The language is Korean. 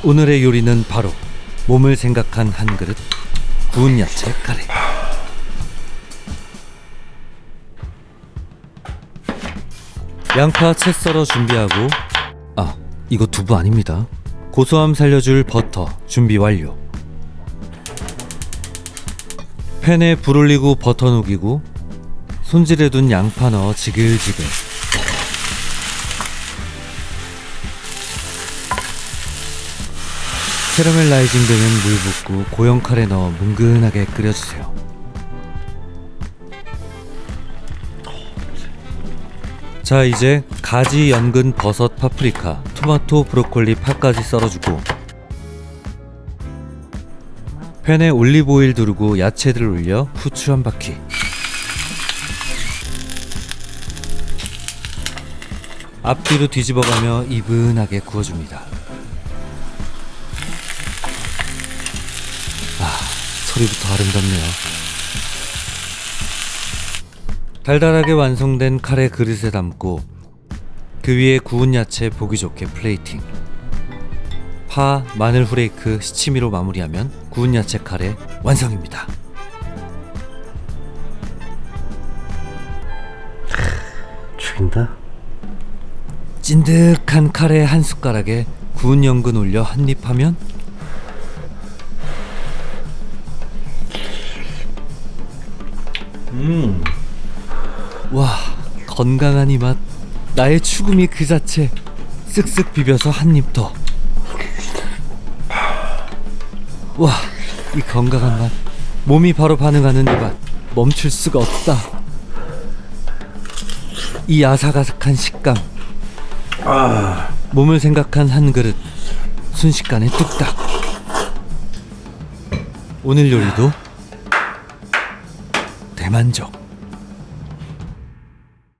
오늘의 요리는 바로 몸을 생각한 한 그릇 구운 야채 카레. 양파 채 썰어 준비하고, 이거 두부 아닙니다. 고소함 살려줄 버터 준비 완료. 팬에 불 올리고 버터 녹이고 손질해 둔 양파 넣어 지글지글. 캐러멜라이징 되면 물 붓고 고형 카레 넣어 뭉근하게 끓여주세요. 자, 이제 가지, 연근, 버섯, 파프리카, 토마토, 브로콜리, 파까지 썰어주고 팬에 올리브오일 두르고 야채들을 올려 후추 한 바퀴. 앞뒤로 뒤집어가며 이분하게 구워줍니다. 소리부터 아름답네요. 달달하게 완성된 카레 그릇에 담고 그 위에 구운 야채 보기 좋게 플레이팅. 파, 마늘 후레이크, 시치미로 마무리하면 구운 야채 카레 완성입니다. 죽인다. 찐득한 카레 한 숟가락에 구운 연근 올려 한입 하면 와, 건강한 이 맛. 나의 추구미 그 자체. 쓱쓱 비벼서 한 입 더. 와, 이 건강한 맛. 몸이 바로 반응하는 이 맛. 멈출 수가 없다. 이 아삭아삭한 식감. 몸을 생각한 한 그릇. 순식간에 뚝딱. 오늘 요리도 대만족.